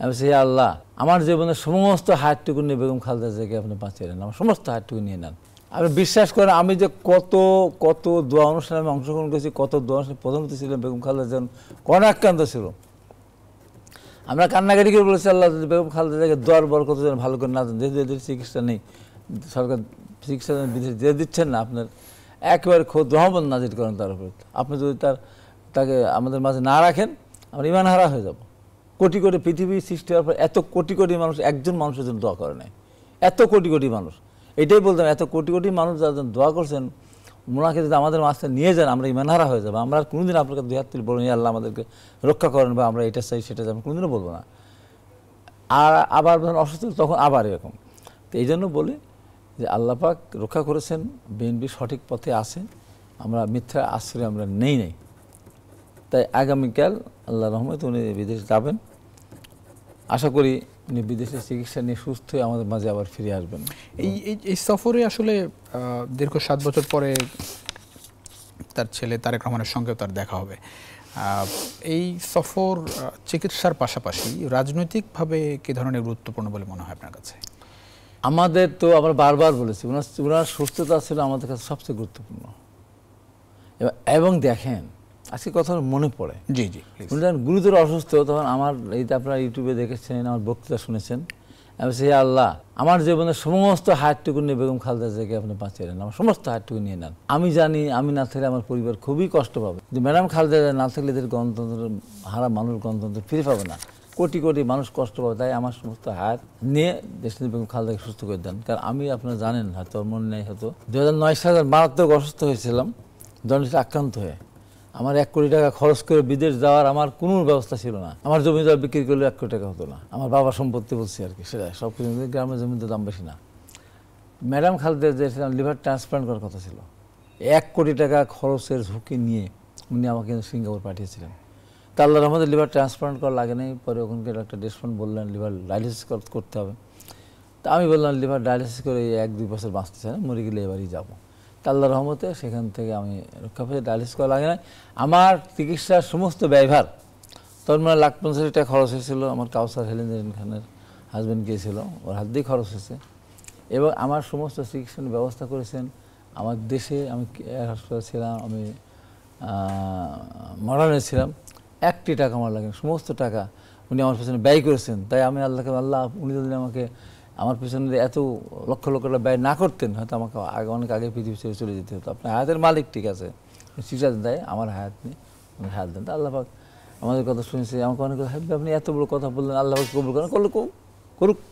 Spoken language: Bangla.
আমি বলছি, হে আল্লাহ, আমার জীবনের সমস্ত হায়াতটুকু নিয়ে বেগম খালেদা জিয়াকে আপনি বাঁচিয়ে নেন, আমার সমস্ত হায়াতটুকু নিয়ে নেন। আপনি বিশ্বাস করেন, আমি যে কত কত দোয়া অনুষ্ঠানে আমি অংশগ্রহণ করেছি, কত দোয়া অনুষ্ঠানে প্রধানমন্ত্রী ছিলেন বেগম খালেদা জিয়া, করোনাক্রান্ত ছিল। আমরা কান্নাকাটি করে বলেছি, আল্লাহ বেগম খালেদা জিয়াকে দোয়ার বরকত যেন ভালো করে না দেন, যেহেতু এদের চিকিৎসা নেই, সরকার চিকিৎসা বিদেশে দিয়ে দিচ্ছেন না, আপনার একেবারে খোদ রহমত নাজির করেন তার উপর। আপনি যদি তাকে আমাদের মাঝে না রাখেন, আমরা ইমান হারা হয়ে যাব। কোটি কোটি পৃথিবী সৃষ্টি হওয়ার পর এত কোটি কোটি মানুষ একজন মানুষের জন্য দোয়া করে নাই, এত কোটি কোটি মানুষ। এটাই বলতাম, এত কোটি কোটি মানুষ যারা দোয়া করছেন, ওনাকে যদি আমাদের মাঝে নিয়ে যান, আমরা ইমানহারা হয়ে যাবো। আমরা কোনোদিন আপনাকে দুই হাত তুলে বলুন আল্লাহ আমাদেরকে রক্ষা করেন, বা আমরা এটা চাই সেটা চাই, আমরা কোনোদিনও বলবো না। আর আবার যখন অসুস্থ তখন আবার এরকম। তো এই জন্য বলি যে আল্লাহ পাক রক্ষা করেছেন, বিএনপি সঠিক পথে আছে, আমরা মিথ্যা আশ্রয় আমরা নেই। তাই আগামীকাল আল্লাহ রহমতে উনি বিদেশে যাবেন, আশা করি উনি বিদেশে চিকিৎসা নিয়ে সুস্থ হয়ে আমাদের মাঝে আবার ফিরে আসবেন। এই সফরে আসলে দীর্ঘ 7 বছর পরে তার ছেলে তারেক রহমানের সঙ্গেও তার দেখা হবে। এই সফর চিকিৎসার পাশাপাশি রাজনৈতিকভাবে কী ধরনের গুরুত্বপূর্ণ বলে মনে হয় আপনার কাছে? আমাদের তো আমরা বারবার বলেছি, ওনার সুস্থতা ছিল আমাদের কাছে সবচেয়ে গুরুত্বপূর্ণ। এবং দেখেন, আজকে কথা মনে পড়ে, জি জি, উনি যখন গুরুতর অসুস্থ, তখন আমার এই তো আপনারা ইউটিউবে দেখেছেন, আমার বক্তৃতা শুনেছেন, আমি বলছি, হে আল্লাহ, আমার জীবনের সমস্ত হায়াতটুকু নিয়ে বেগম খালেদা জিয়াকে আপনি বাঁচিয়ে নেন, আমার সমস্ত হায়াতটুকু নিয়ে নেন। আমি জানি আমি না থাকলে আমার পরিবার খুবই কষ্ট পাবে, কিন্তু ম্যাডাম খালেদা জিয়া না থাকলে এদের গণতন্ত্র, হারা মানুষ গণতন্ত্র ফিরে পাবে না, কোটি কোটি মানুষ কষ্ট পাবে। তাই আমার সমস্ত হায়াত নিয়ে দেশটি বেগম খালেদাকে সুস্থ করে দেন। কারণ আমি, আপনারা জানেন, হয়তো মনে নেই, হয়তো 2009 সালে মারাত্মক অসুস্থ হয়েছিলাম, জন্ডিসে আক্রান্ত হয়ে। আমার 1 কোটি টাকা খরচ করে বিদেশ যাওয়ার আমার কোনো ব্যবস্থা ছিল না। আমার জমি জমা বিক্রি করলে 1 কোটি টাকা হতো না। আমার বাবার সম্পত্তি বলছি আর কি, সেটা সব কিছু, গ্রামের জমিতে দাম বেশি না। Madam Khaleda Zia liver transplant করার কথা ছিল, 1 কোটি টাকা খরচের ঝুঁকি নিয়ে উনি আমাকে সিঙ্গাপুর পাঠিয়েছিলেন। তা আল্লাহর রহমতে লিভার ট্রান্সপ্লান্ট করা লাগে নাই। পরে ওখানকার একটা ডেসপন বললেন লিভার ডায়ালিসিস করতে হবে। তা আমি বললাম, লিভার ডায়ালিসিস করে 1-2 বছর বাঁচতে চাই না, মরে গেলে এবারই যাবো। আল্লাহর রহমতে সেখান থেকে আমি রক্ষা পেয়ে ডায়ালিসিস করা লাগে না। আমার চিকিৎসার সমস্ত ব্যয়ভার, তখন মানে 1,50,000 টাকা খরচ হয়েছিল। আমার কাউসার হেলেন খানের হাজব্যান্ড গিয়েছিল, ওর হাত দিয়ে খরচ হয়েছে। এবং আমার সমস্ত চিকিৎসার ব্যবস্থা করেছেন আমার দেশে। আমি হাসপাতালে ছিলাম, আমি মডার্নে ছিলাম, 1টি টাকা আমার লাগে, সমস্ত টাকা উনি আমার পেছনে ব্যয় করেছেন। তাই আমি আল্লাহকে, আল্লাহ, উনি যদি আমাকে আমার পেছনে এত লক্ষ লক্ষ টাকা ব্যয় না করতেন, হয়তো আমাকে অনেক আগে পৃথিবী ছেড়ে চলে যেতে হতো। আপনার হায়াতের মালিক ঠিক আছে, চিকিৎসা দেয়, আমার হায়াত নেই, উনি হায়াত দেন। তা আল্লাহ পাক আমাদের কথা শুনেছে, আমাকে অনেক, আপনি এত বড় কথা বললেন, আল্লাহ পাক কবুল করেন, করলে করুক,